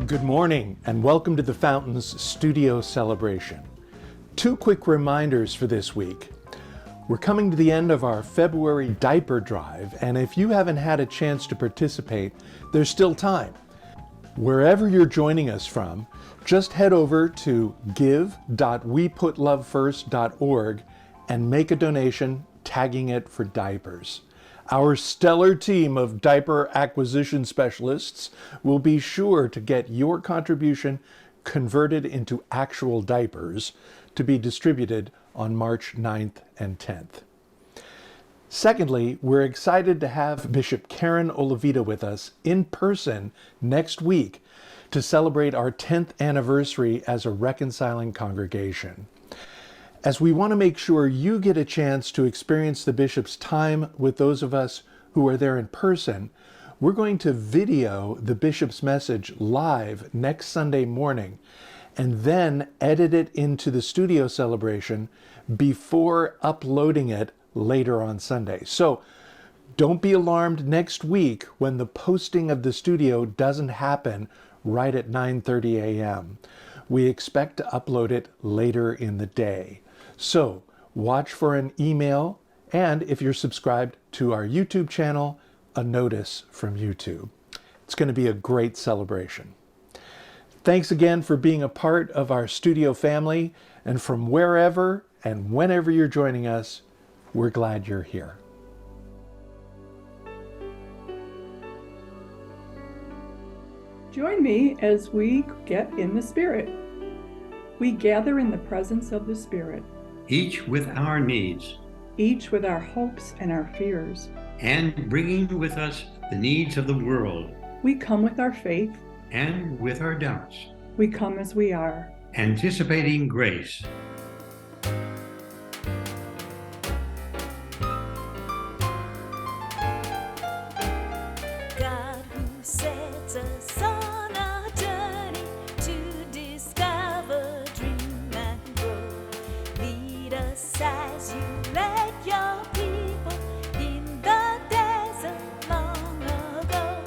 Good morning and welcome to the Fountains Studio Celebration. Two quick reminders for this week. We're coming to the end of our February diaper drive, and if you haven't had a chance to participate, there's still time. Wherever you're joining us from, just head over to give.weputlovefirst.org and make a donation, tagging it for diapers. Our stellar team of diaper acquisition specialists will be sure to get your contribution converted into actual diapers to be distributed on March 9th and 10th. Secondly, we're excited to have Bishop Karen Olavita with us in person next week to celebrate our 10th anniversary as a reconciling congregation. As we want to make sure you get a chance to experience the bishop's time with those of us who are there in person, we're going to video the bishop's message live next Sunday morning and then edit it into the studio celebration before uploading it later on Sunday. So don't be alarmed next week when the posting of the studio doesn't happen right at 9:30 a.m. We expect to upload it later in the day. So watch for an email, and if you're subscribed to our YouTube channel, a notice from YouTube. It's going to be a great celebration. Thanks again for being a part of our studio family, and from wherever and whenever you're joining us, we're glad you're here. Join me as we get in the Spirit. We gather in the presence of the Spirit, each with our needs, each with our hopes and our fears, and bringing with us the needs of the world. We come with our faith, and with our doubts. We come as we are, anticipating grace. God who sets us on a journey to discover, dream and grow. Lead us as you led your people in the desert long ago.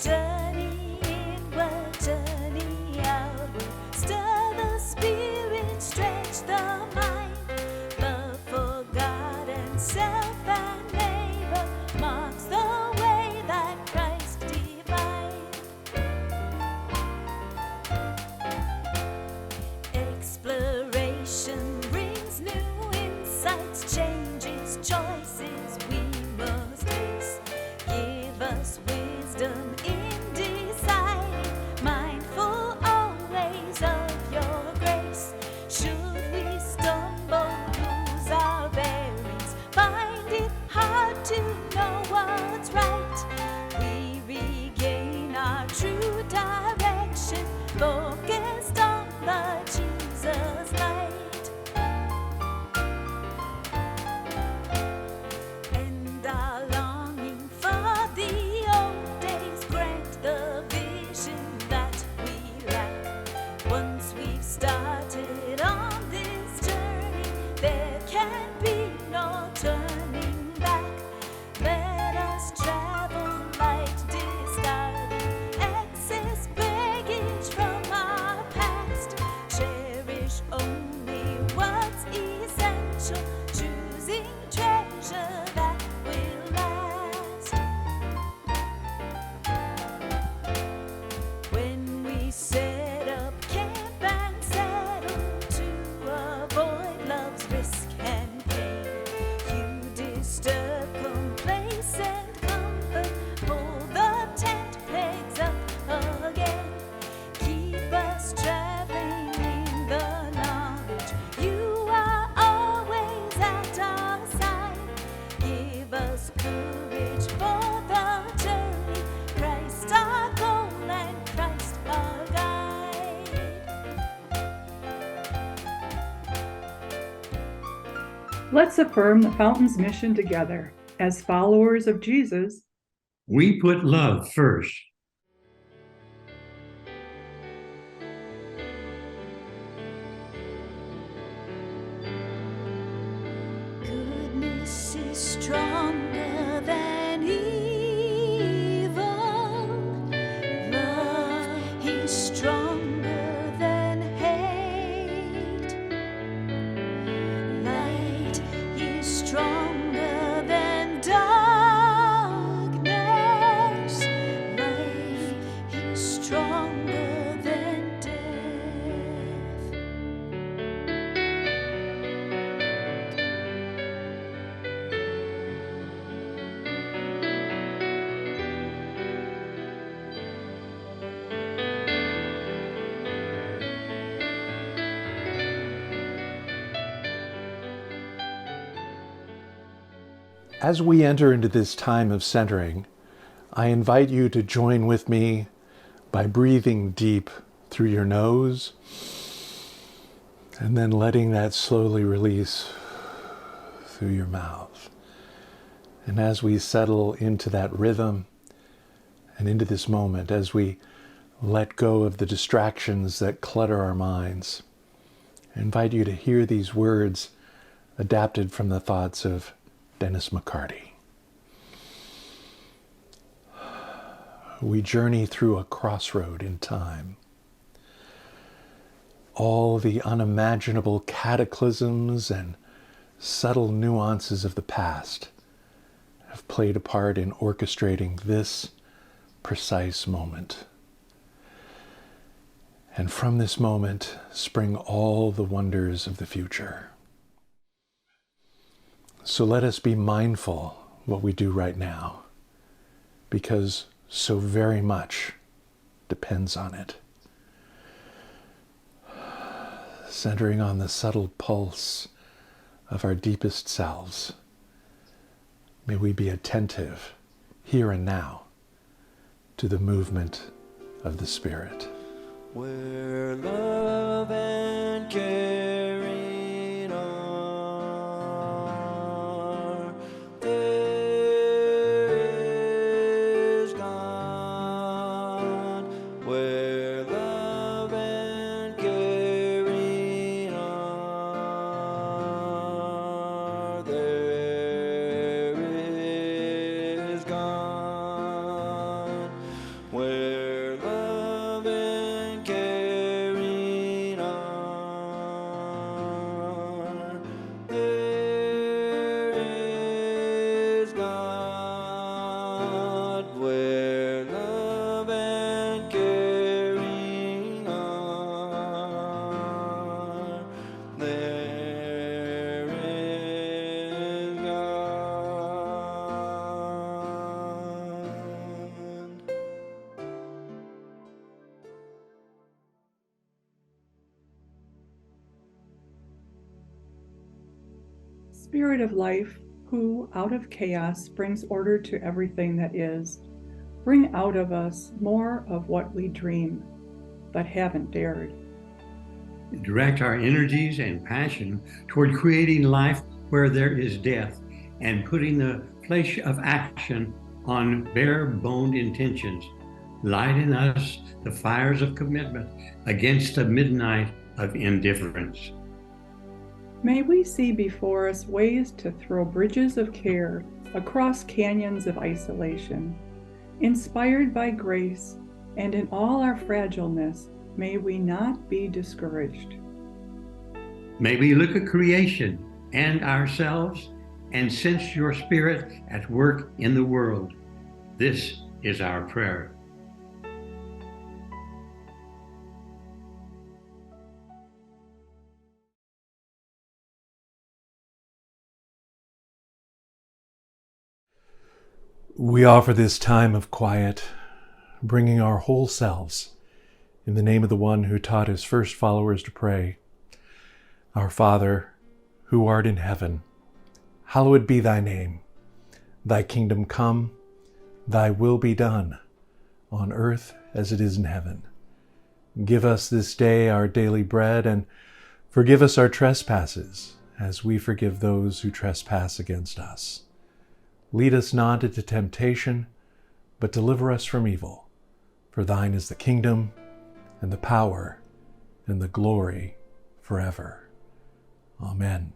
Journey inward, journey outward. Stir the spirit, stretch the mind. Love for God and self and neighbor marks the way that Christ defined. Exploration brings new insights, changes, choices we must face. Give us wisdom in deciding, mindful always of your grace. Should we stumble, lose our bearings, find it hard to know what's right, we regain our true direction, focused on the Jesus light. And our longing for the old days, grant the vision that we lack. Once we've started on this journey, there can be no turning back. Let us travel light, discarding excess baggage from our past. Cherish only what's essential, choosing treasure that will last. When we set up camp and settle to avoid love's risk and pain, you disturb complacent comfort, pull the tent pegs up again. Keep us traveling in the knowledge you are always at our side. Give us courage for the journey, Christ our goal and Christ our guide. let's affirm the Fountain's mission together. As followers of Jesus, We put love first. Goodness is stronger than evil. Love is stronger. As we enter into this time of centering, I invite you to join with me by breathing deep through your nose and then letting that slowly release through your mouth. And as we settle into that rhythm and into this moment, as we let go of the distractions that clutter our minds, I invite you to hear these words adapted from the thoughts of Dennis McCarty. We journey through a crossroad in time. All the unimaginable cataclysms and subtle nuances of the past have played a part in orchestrating this precise moment. And from this moment spring all the wonders of the future. So let us be mindful what we do right now, because so very much depends on it. Centering on the subtle pulse of our deepest selves, may we be attentive here and now to the movement of the Spirit. Where love and caring are, there is God. Where love and caring are, there is God. Where love and caring are, there is God. Where love and caring are, there is God. Spirit of life, who out of chaos brings order to everything that is, bring out of us more of what we dream, but haven't dared. Direct our energies and passion toward creating life where there is death and putting the flesh of action on bare-boned intentions. Light in us the fires of commitment against the midnight of indifference. May we see before us ways to throw bridges of care across canyons of isolation. Inspired by grace, and in all our fragileness, may we not be discouraged. May we look at creation and ourselves and sense your Spirit at work in the world. This is our prayer. We offer this time of quiet, bringing our whole selves in the name of the one who taught his first followers to pray. Our Father, who art in heaven, hallowed be thy name. Thy kingdom come, thy will be done, on earth as it is in heaven. Give us this day our daily bread, and forgive us our trespasses, as we forgive those who trespass against us. Lead us not into temptation, but deliver us from evil. For thine is the kingdom, and the power, and the glory forever. Amen.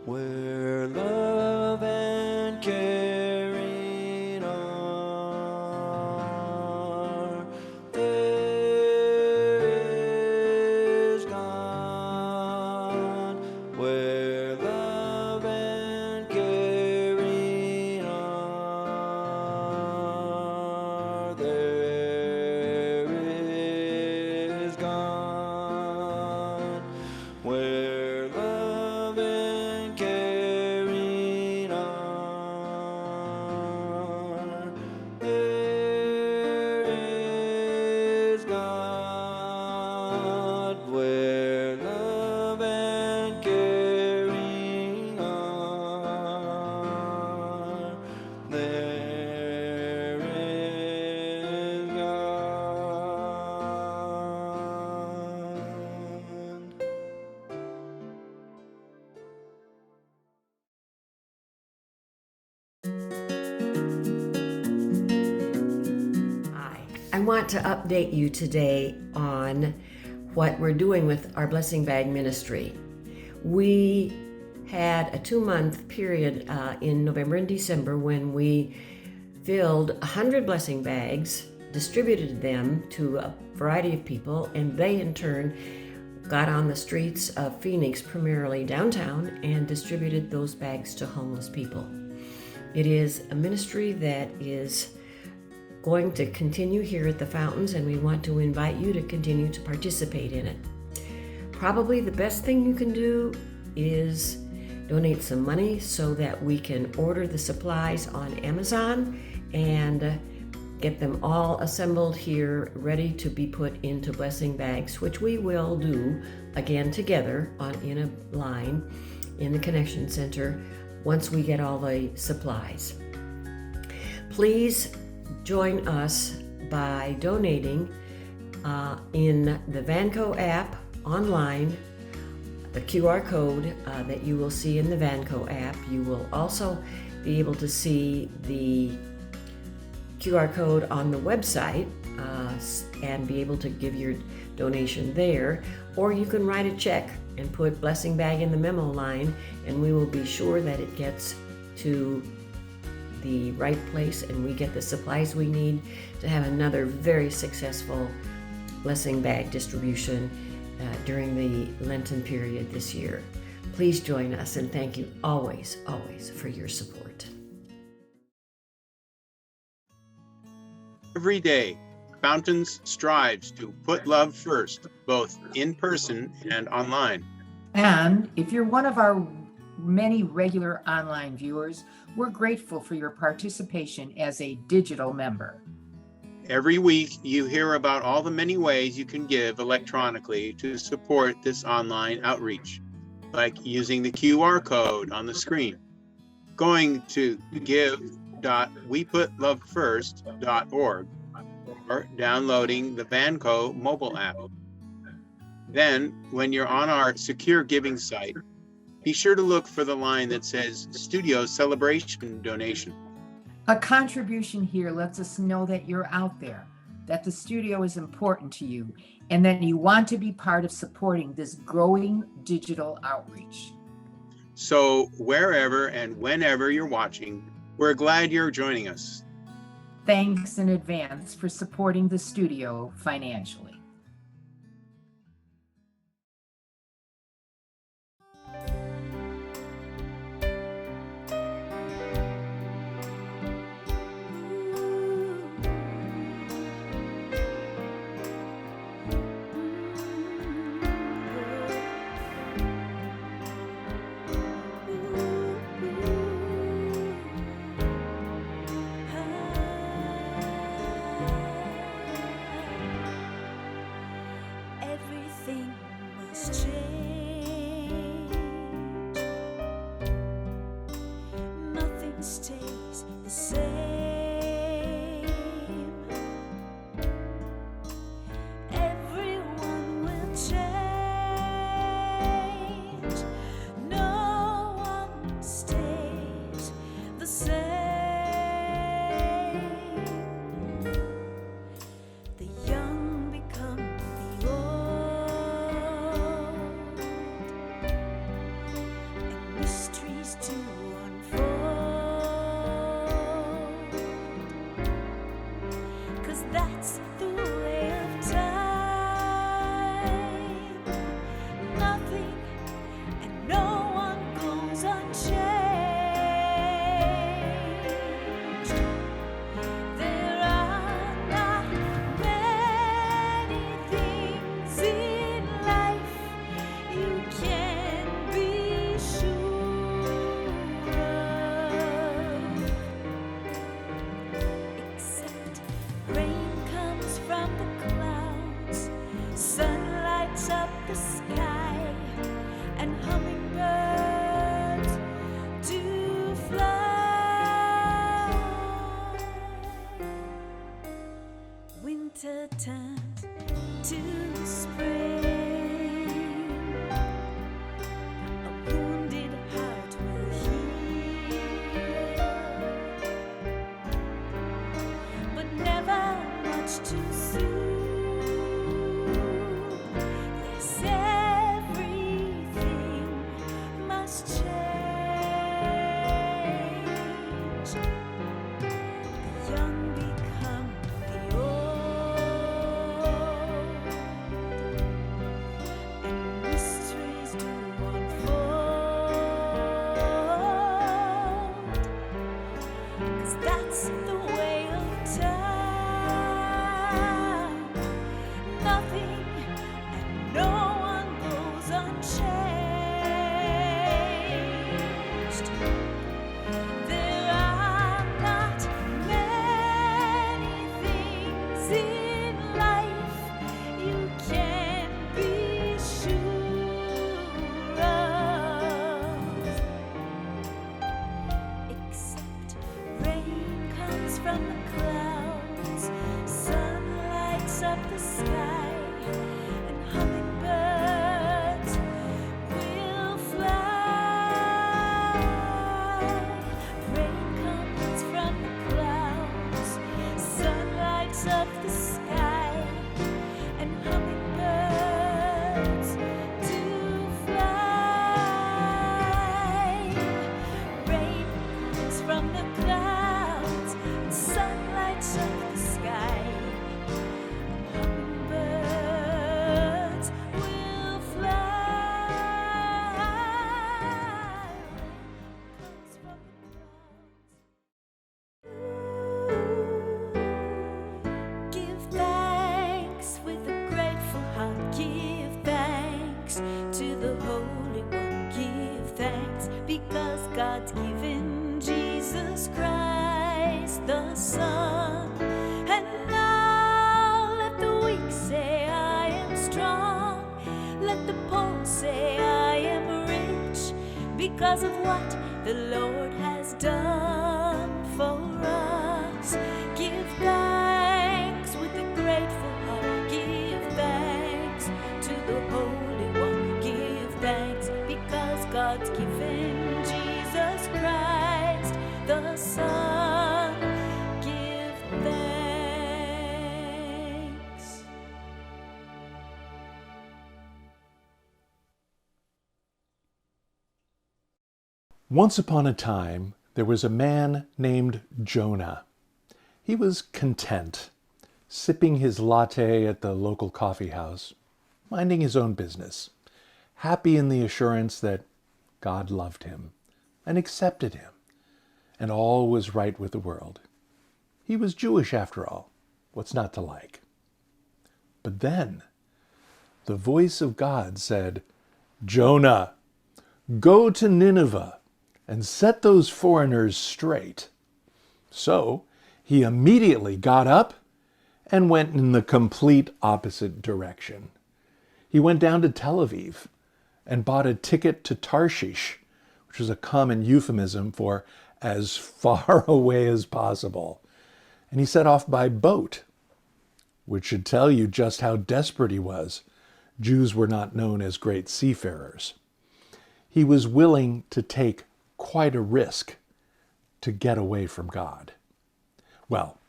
Where love and caring are, there is God. Where love and caring are, there is God. Where love and caring want to update you today on what we're doing with our Blessing Bag Ministry. We had a 2-month period in November and December when we filled 100 blessing bags, distributed them to a variety of people, and they in turn got on the streets of Phoenix, primarily downtown, and distributed those bags to homeless people. It is a ministry that is going to continue here at the Fountains, and we want to invite you to continue to participate in it. Probably the best thing you can do is donate some money so that we can order the supplies on Amazon and get them all assembled here, ready to be put into blessing bags, which we will do again together in a line in the Connection Center once we get all the supplies. Please join us by donating in the Vanco app online, the QR code that you will see in the Vanco app. You will also be able to see the QR code on the website and be able to give your donation there, or you can write a check and put blessing bag in the memo line, and we will be sure that it gets to the right place and we get the supplies we need to have another very successful blessing bag distribution during the Lenten period this year. Please join us, and thank you always for your support. Every day, Fountains strives to put love first, both in person and online. And if you're one of our many regular online viewers, we're grateful for your participation as a digital member. Every week, you hear about all the many ways you can give electronically to support this online outreach, like using the QR code on the screen, going to give.weputlovefirst.org, or downloading the Vanco mobile app. Then, when you're on our secure giving site, be sure to look for the line that says Studio Celebration Donation. A contribution here lets us know that you're out there, that the studio is important to you, and that you want to be part of supporting this growing digital outreach. So wherever and whenever you're watching, we're glad you're joining us. Thanks in advance for supporting the studio financially. Everything must change. Nothing stays the same. Everyone will change. No one stays the same. The young become the old, and mysteries to unfold. There are not many things in life you can be sure of, except rain comes from the clouds, sun lights up the sky, and hummingbirds will fly. Rain comes from the clouds, sun lights up the sky, and hummingbirds do fly. Rain comes from the clouds, and sun lights up the sky, and hummingbirds will fly. Comes from the clouds. Give thanks with a grateful heart. Give thanks to the Holy One. Give thanks because God's given Jesus Christ the Son. And now let the weak say, I am strong. Let the poor say, I am rich because of what the Lord has done for us. Give thanks with a grateful heart. Give thanks to the Holy One. Give thanks because God's given Jesus Christ the Son. Give thanks. Once upon a time, there was a man named Jonah. He was content, sipping his latte at the local coffee house, minding his own business, happy in the assurance that God loved him and accepted him, and all was right with the world. He was Jewish after all. What's not to like? But then the voice of God said, Jonah, go to Nineveh and set those foreigners straight. So he immediately got up and went in the complete opposite direction. He went down to Tel Aviv and bought a ticket to Tarshish, which was a common euphemism for as far away as possible. And he set off by boat, which should tell you just how desperate he was. Jews were not known as great seafarers. He was willing to take quite a risk to get away from God. Well,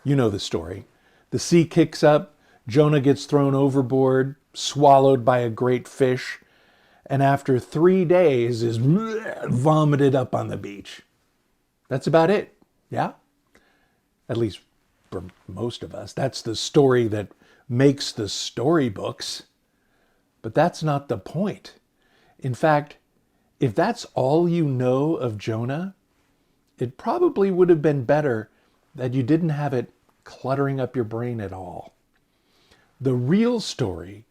you know the story. The sea kicks up, Jonah gets thrown overboard, swallowed by a great fish, and after 3 days is vomited up on the beach. That's about it, yeah? At least for most of us. That's the story that makes the storybooks. But that's not the point. In fact, if that's all you know of Jonah, it probably would have been better that you didn't have it cluttering up your brain at all. The real story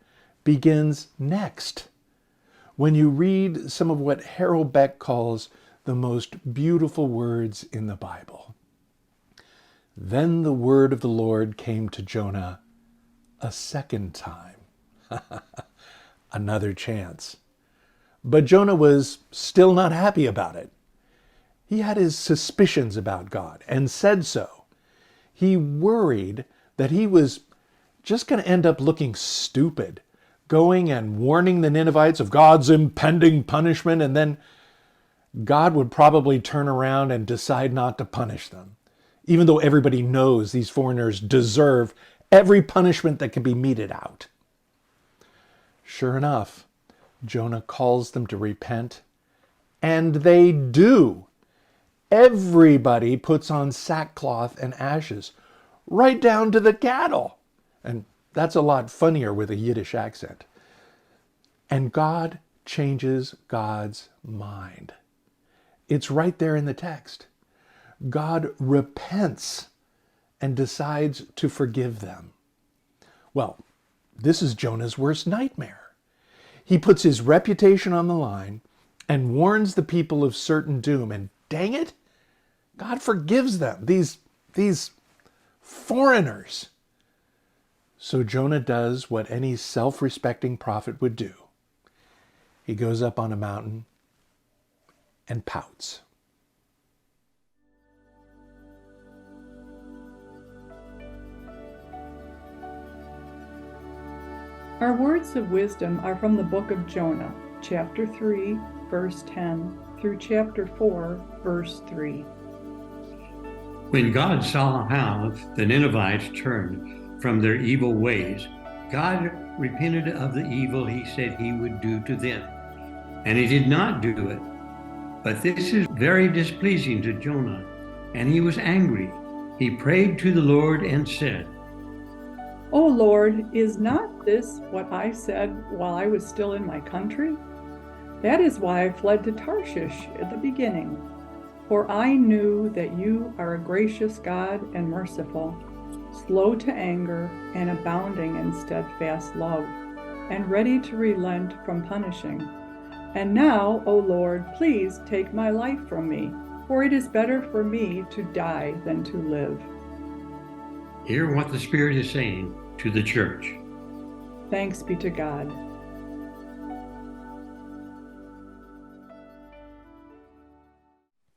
begins next, when you read some of what Harold Beck calls the most beautiful words in the Bible. Then the word of the Lord came to Jonah a second time. Another chance. But Jonah was still not happy about it. He had his suspicions about God and said so. He worried that he was just going to end up looking stupid, going and warning the Ninevites of God's impending punishment, and then God would probably turn around and decide not to punish them, even though everybody knows these foreigners deserve every punishment that can be meted out. Sure enough, Jonah calls them to repent, and they do. Everybody puts on sackcloth and ashes, right down to the cattle. And that's a lot funnier with a Yiddish accent. And God changes God's mind. It's right there in the text. God repents and decides to forgive them. Well, this is Jonah's worst nightmare. He puts his reputation on the line and warns the people of certain doom, and dang it, God forgives them, these foreigners. So Jonah does what any self-respecting prophet would do. He goes up on a mountain and pouts. Our words of wisdom are from the book of Jonah, chapter 3, verse 10, through chapter 4, verse 3. When God saw how the Ninevites turned from their evil ways, God repented of the evil he said he would do to them. And he did not do it. But this is very displeasing to Jonah, and he was angry. He prayed to the Lord and said, O Lord, is not this what I said while I was still in my country? That is why I fled to Tarshish at the beginning. For I knew that you are a gracious God and merciful, slow to anger and abounding in steadfast love, and ready to relent from punishing. And now, O Lord, please take my life from me, for it is better for me to die than to live. Hear what the Spirit is saying to the church. Thanks be to God.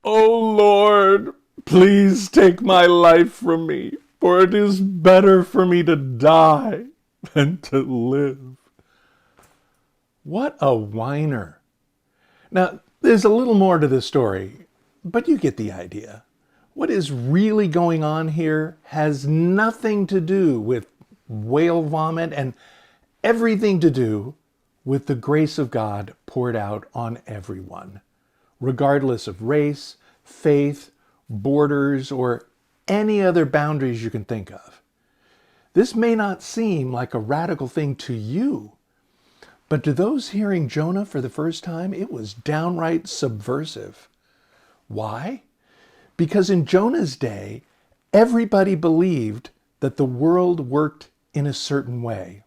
O Lord, please take my life from me, for it is better for me to die than to live. What a whiner. Now, there's a little more to this story, but you get the idea. What is really going on here has nothing to do with whale vomit and everything to do with the grace of God poured out on everyone, regardless of race, faith, borders, or any other boundaries you can think of. This may not seem like a radical thing to you, but to those hearing Jonah for the first time, it was downright subversive. Why? Because in Jonah's day, everybody believed that the world worked in a certain way.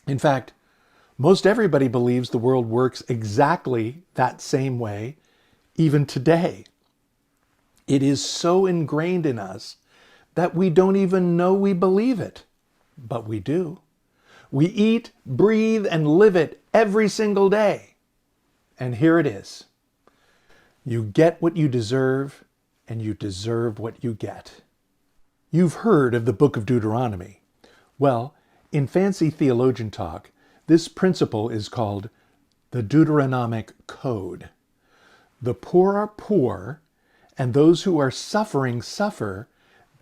In fact, most everybody believes the world works exactly that same way, even today. It is so ingrained in us that we don't even know we believe it, but we do. We eat, breathe, and live it every single day. And here it is. You get what you deserve, and you deserve what you get. You've heard of the book of Deuteronomy. Well, in fancy theologian talk, this principle is called the Deuteronomic Code. The poor are poor, and those who are suffering suffer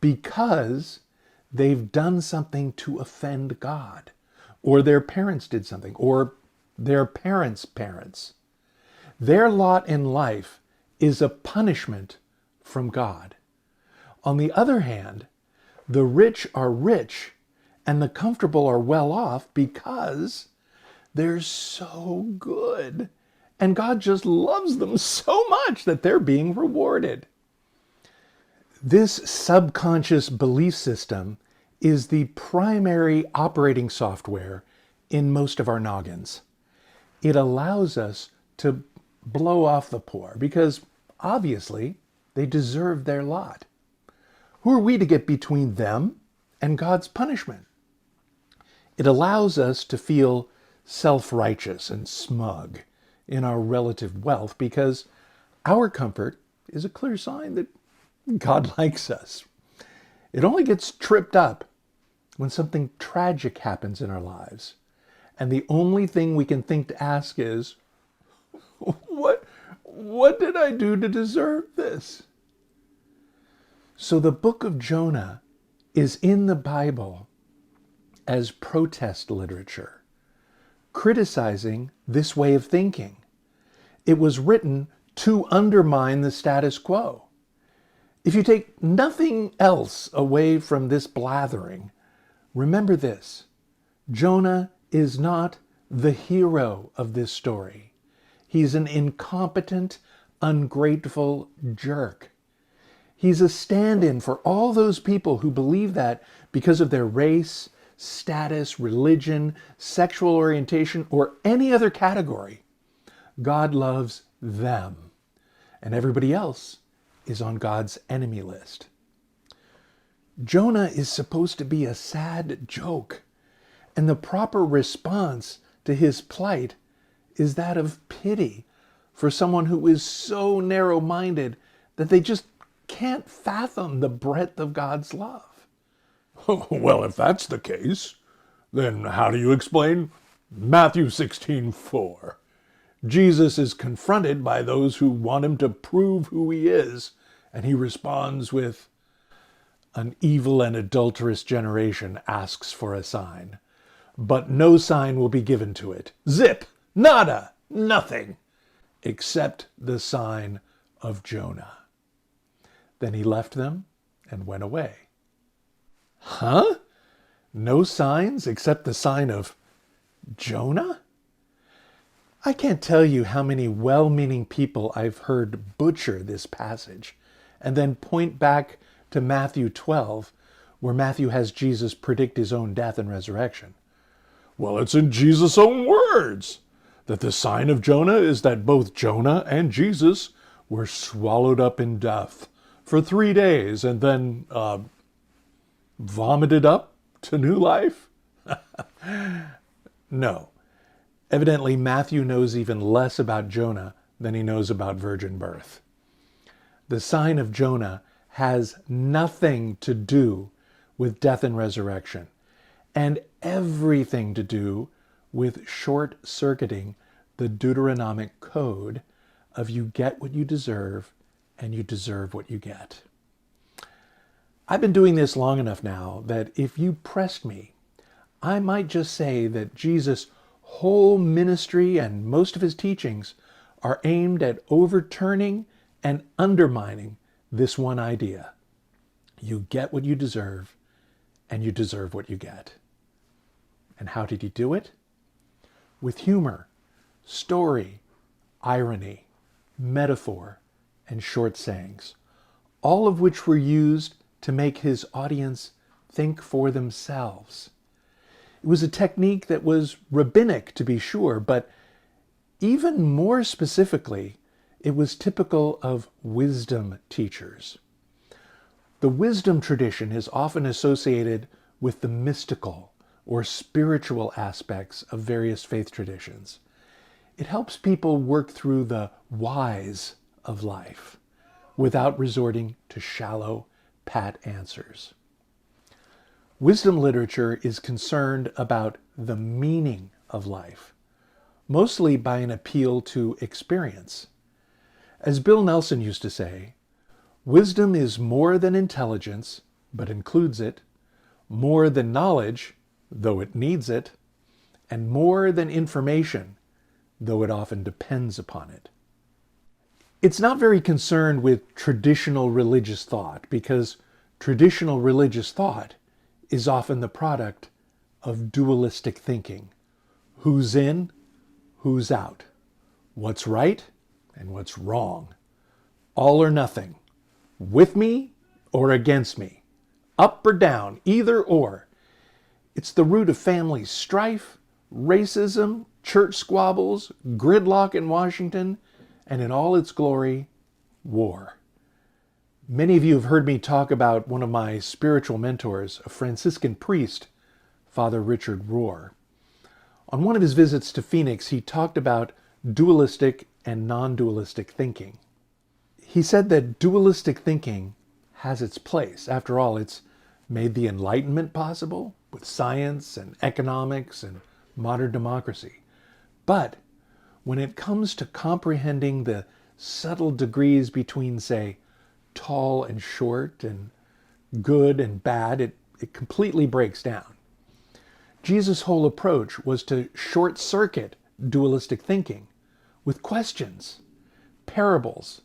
because they've done something to offend God, or their parents did something, or their parents' parents. Their lot in life is a punishment from God. On the other hand, the rich are rich and the comfortable are well off because they're so good. And God just loves them so much that they're being rewarded. This subconscious belief system is the primary operating software in most of our noggins. It allows us to blow off the poor because obviously they deserve their lot. Who are we to get between them and God's punishment? It allows us to feel self-righteous and smug in our relative wealth because our comfort is a clear sign that God likes us. It only gets tripped up when something tragic happens in our lives. And the only thing we can think to ask is, what did I do to deserve this? So the book of Jonah is in the Bible as protest literature, criticizing this way of thinking. It was written to undermine the status quo. If you take nothing else away from this blathering, remember this: Jonah is not the hero of this story. He's an incompetent, ungrateful jerk. He's a stand-in for all those people who believe that because of their race, status, religion, sexual orientation, or any other category, God loves them, and everybody else is on God's enemy list. Jonah is supposed to be a sad joke, and the proper response to his plight is that of pity for someone who is so narrow-minded that they just can't fathom the breadth of God's love. Well, if that's the case, then how do you explain Matthew 16:4? Jesus is confronted by those who want him to prove who he is, and he responds with, "An evil and adulterous generation asks for a sign, but no sign will be given to it. Zip, nada, nothing, except the sign of Jonah." Then he left them and went away. Huh? No signs except the sign of Jonah? I can't tell you how many well-meaning people I've heard butcher this passage and then point back to Matthew 12, where Matthew has Jesus predict his own death and resurrection. Well, it's in Jesus' own words that the sign of Jonah is that both Jonah and Jesus were swallowed up in death for 3 days and then vomited up to new life? No. Evidently, Matthew knows even less about Jonah than he knows about virgin birth. The sign of Jonah has nothing to do with death and resurrection, and everything to do with short-circuiting the Deuteronomic code of you get what you deserve and you deserve what you get. I've been doing this long enough now that if you pressed me, I might just say that Jesus' whole ministry and most of his teachings are aimed at overturning and undermining this one idea. You get what you deserve, and you deserve what you get. And how did he do it? With humor, story, irony, metaphor, and short sayings, all of which were used to make his audience think for themselves. It was a technique that was rabbinic, to be sure, but even more specifically, it was typical of wisdom teachers. The wisdom tradition is often associated with the mystical or spiritual aspects of various faith traditions. It helps people work through the whys of life without resorting to shallow, pat answers. Wisdom literature is concerned about the meaning of life, mostly by an appeal to experience. As Bill Nelson used to say, wisdom is more than intelligence, but includes it, more than knowledge, though it needs it, and more than information, though it often depends upon it. It's not very concerned with traditional religious thought, because traditional religious thought is often the product of dualistic thinking. Who's in, who's out. What's right and what's wrong. All or nothing. With me or against me. Up or down, either or. It's the root of family strife, racism, church squabbles, gridlock in Washington, and in all its glory, war. Many of you have heard me talk about one of my spiritual mentors, a Franciscan priest, Father Richard Rohr. On one of his visits to Phoenix, he talked about dualistic and non-dualistic thinking. He said that dualistic thinking has its place. After all, it's made the Enlightenment possible with science and economics and modern democracy. But when it comes to comprehending the subtle degrees between, say, tall and short and good and bad, it completely breaks down. Jesus' whole approach was to short-circuit dualistic thinking with questions, parables,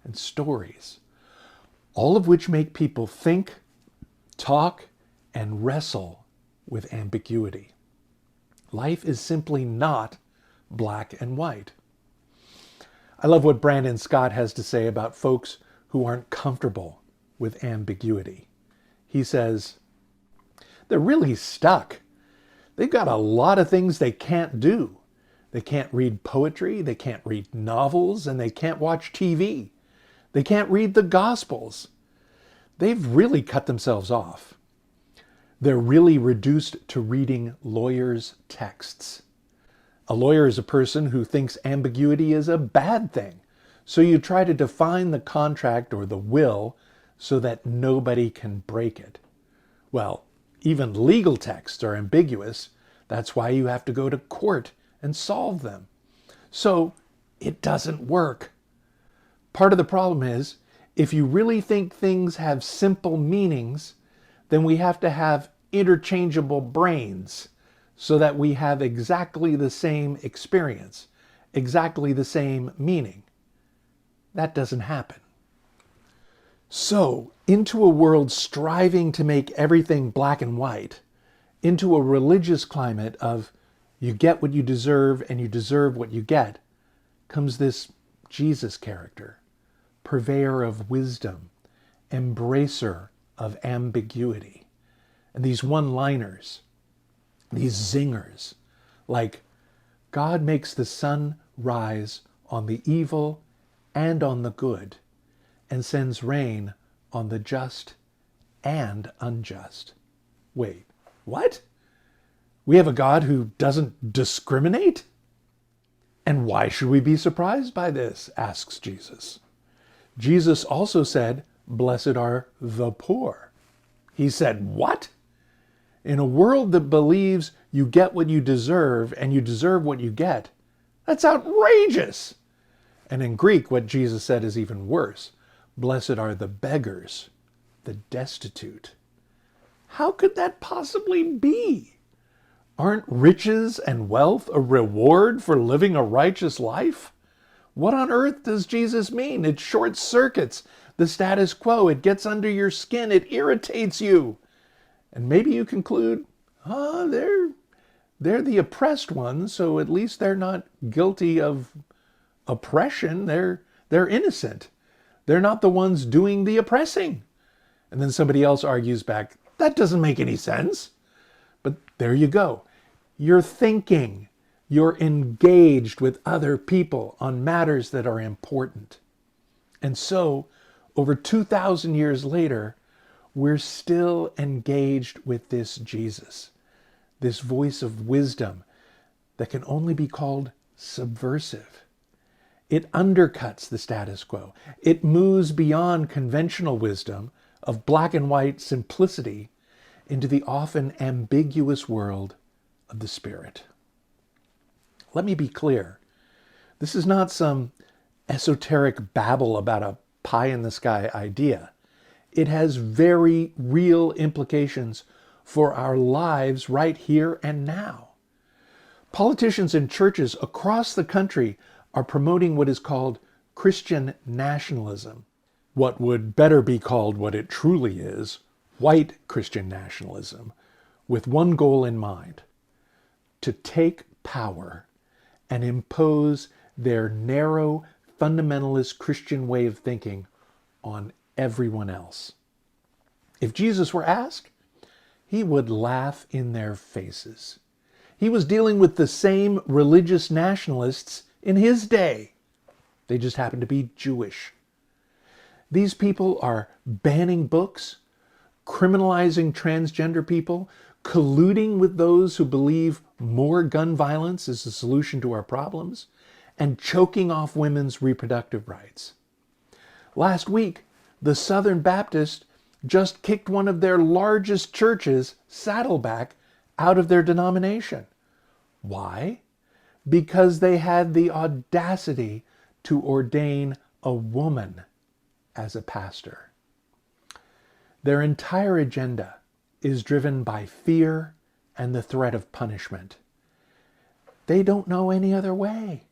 and stories, all of which make people think, talk, and wrestle with ambiguity. Life is simply not black and white. I love what Brandon Scott has to say about folks who aren't comfortable with ambiguity. He says, they're really stuck. They've got a lot of things they can't do. They can't read poetry, they can't read novels, and they can't watch TV. They can't read the Gospels. They've really cut themselves off. They're really reduced to reading lawyers' texts. A lawyer is a person who thinks ambiguity is a bad thing. So you try to define the contract or the will so that nobody can break it. Well, even legal texts are ambiguous. That's why you have to go to court and solve them. So it doesn't work. Part of the problem is, if you really think things have simple meanings, then we have to have interchangeable brains so that we have exactly the same experience, exactly the same meaning. That doesn't happen. So, into a world striving to make everything black and white, into a religious climate of you get what you deserve and you deserve what you get, comes this Jesus character, purveyor of wisdom, embracer of ambiguity. And these one-liners, these zingers, like God makes the sun rise on the evil and on the good, and sends rain on the just and unjust. Wait, what? We have a God who doesn't discriminate? And why should we be surprised by this? Asks Jesus. Jesus also said, blessed are the poor. He said, what? In a world that believes you get what you deserve and you deserve what you get, that's outrageous. And in Greek, what Jesus said is even worse. Blessed are the beggars, the destitute. How could that possibly be? Aren't riches and wealth a reward for living a righteous life? What on earth does Jesus mean? It short circuits the status quo. It gets under your skin. It irritates you. And maybe you conclude, they're the oppressed ones, so at least they're not guilty of oppression. They're innocent. They're not the ones doing the oppressing. And then somebody else argues back, that doesn't make any sense. But there you go. You're thinking. You're engaged with other people on matters that are important. And so, over 2,000 years later, we're still engaged with this Jesus, this voice of wisdom that can only be called subversive. It undercuts the status quo. It moves beyond conventional wisdom of black and white simplicity into the often ambiguous world of the Spirit. Let me be clear. This is not some esoteric babble about a pie-in-the-sky idea. It has very real implications for our lives right here and now. Politicians and churches across the country are promoting what is called Christian nationalism, what would better be called what it truly is, white Christian nationalism, with one goal in mind: to take power and impose their narrow, fundamentalist Christian way of thinking on everyone else. If Jesus were asked, he would laugh in their faces. He was dealing with the same religious nationalists in his day. They just happened to be Jewish. These people are banning books, criminalizing transgender people, colluding with those who believe more gun violence is the solution to our problems, and choking off women's reproductive rights. Last week, the Southern Baptists just kicked one of their largest churches, Saddleback, out of their denomination. Why? Because they had the audacity to ordain a woman as a pastor. Their entire agenda is driven by fear and the threat of punishment. They don't know any other way.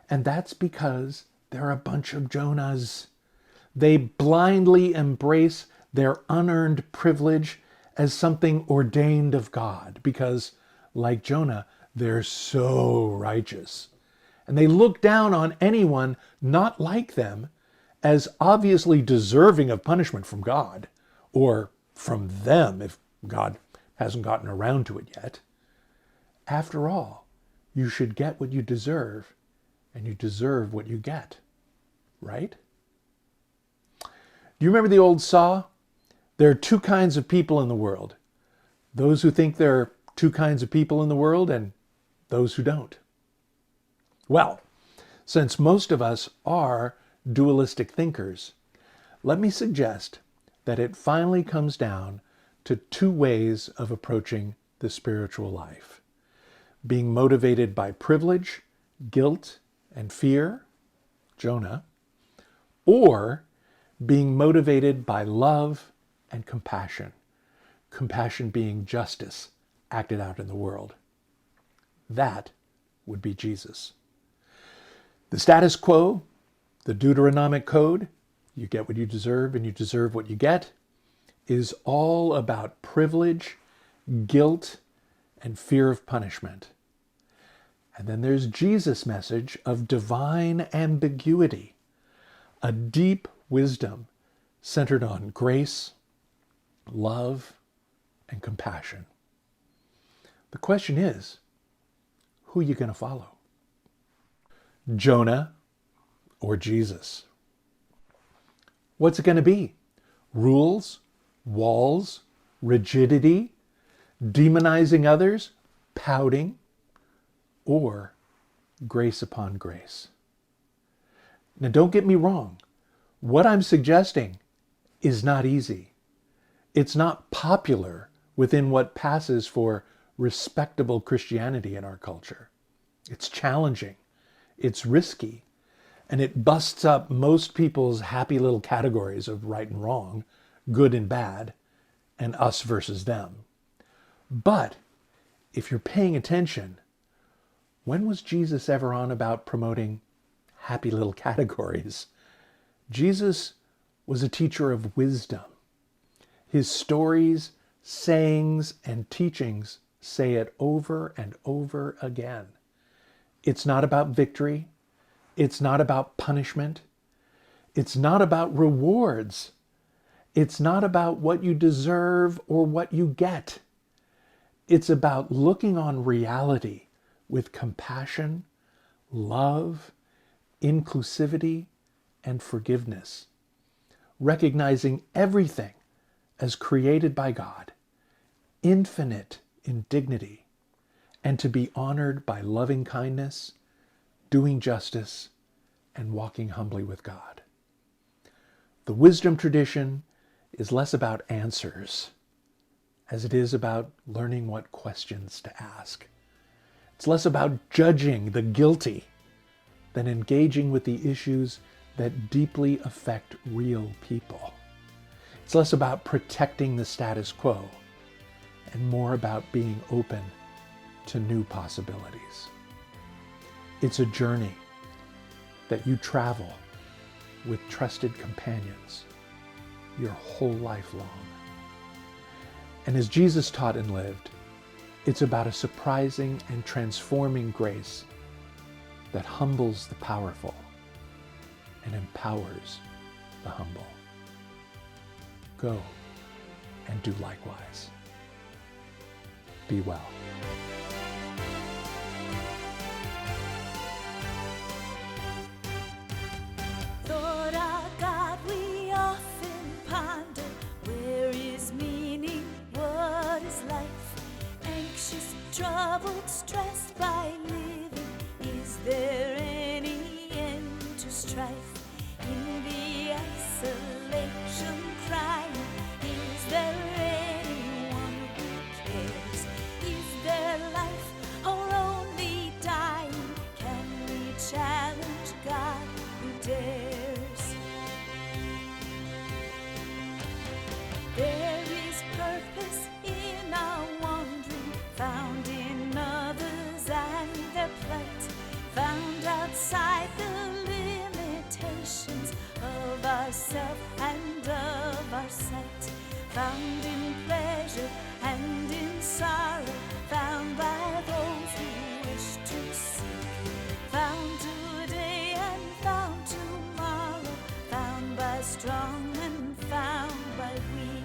And that's because they're a bunch of Jonahs. They blindly embrace their unearned privilege as something ordained of God because, like Jonah, they're so righteous. And they look down on anyone not like them as obviously deserving of punishment from God, or from them if God hasn't gotten around to it yet. After all, you should get what you deserve, and you deserve what you get, right? You remember the old saw? There are two kinds of people in the world. Those who think there are two kinds of people in the world and those who don't. Well, since most of us are dualistic thinkers, let me suggest that it finally comes down to two ways of approaching the spiritual life. Being motivated by privilege, guilt, and fear, Jonah, or being motivated by love and compassion. Compassion being justice acted out in the world. That would be Jesus. The status quo, the Deuteronomic code, you get what you deserve and you deserve what you get, is all about privilege, guilt, and fear of punishment. And then there's Jesus' message of divine ambiguity, a deep wisdom centered on grace, love, and compassion. The question is, who are you going to follow? Jonah or Jesus? What's it going to be? Rules, walls, rigidity, demonizing others, pouting, or grace upon grace? Now, don't get me wrong. What I'm suggesting is not easy. It's not popular within what passes for respectable Christianity in our culture. It's challenging, it's risky, and it busts up most people's happy little categories of right and wrong, good and bad, and us versus them. But if you're paying attention, when was Jesus ever on about promoting happy little categories? Jesus was a teacher of wisdom. His stories, sayings, and teachings say it over and over again. It's not about victory. It's not about punishment. It's not about rewards. It's not about what you deserve or what you get. It's about looking on reality with compassion, love, inclusivity, and forgiveness, recognizing everything as created by God, infinite in dignity, and to be honored by loving kindness, doing justice, and walking humbly with God. The wisdom tradition is less about answers as it is about learning what questions to ask. It's less about judging the guilty than engaging with the issues that deeply affect real people. It's less about protecting the status quo and more about being open to new possibilities. It's a journey that you travel with trusted companions your whole life long. And as Jesus taught and lived, it's about a surprising and transforming grace that humbles the powerful and empowers the humble. Go and do likewise. Be well. Lord our God, we often ponder, where is meaning, what is life? Anxious, troubled, stressed by living, is there any end to strife? In the isolation crying, is there anyone who cares? Is there life or only dying? Can we challenge God who dares? There is purpose in our wandering, found in others and their plight, found outside the limitations of ourself and of our sight, found in pleasure and in sorrow, found by those who wish to seek, found today and found tomorrow, found by strong and found by weak.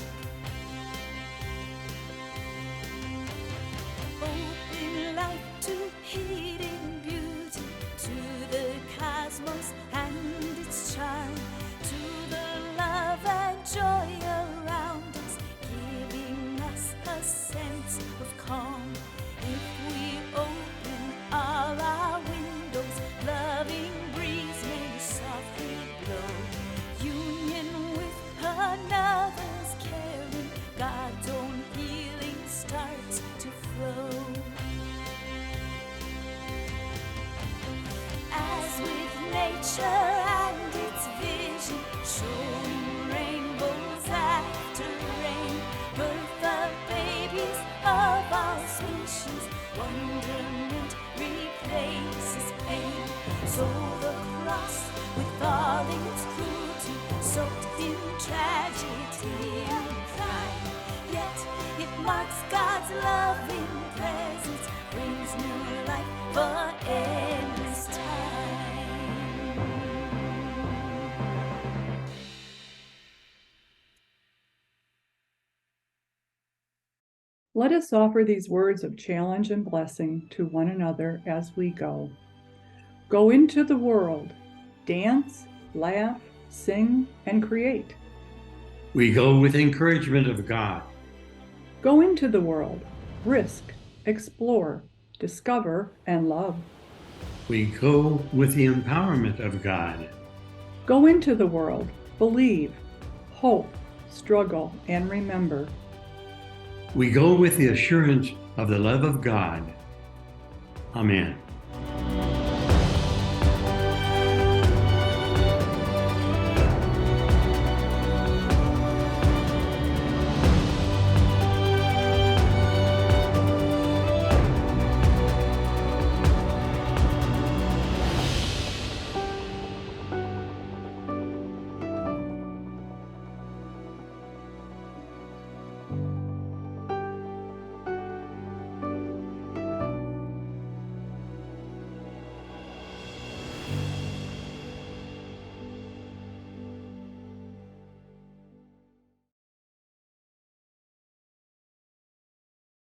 Open light to hidden beauty, to the cosmos and its charm, to the love and future and its vision, showing rainbows after rain, birth of babies of all species, wonderment replaces pain. So the cross with all its cruelty, soaked in tragedy and crime, yet it marks God's loving presence, brings new life for endless time. Let us offer these words of challenge and blessing to one another as we go. Go into the world, dance, laugh, sing, and create. We go with encouragement of God. Go into the world, risk, explore, discover, and love. We go with the empowerment of God. Go into the world, believe, hope, struggle, and remember. We go with the assurance of the love of God. Amen.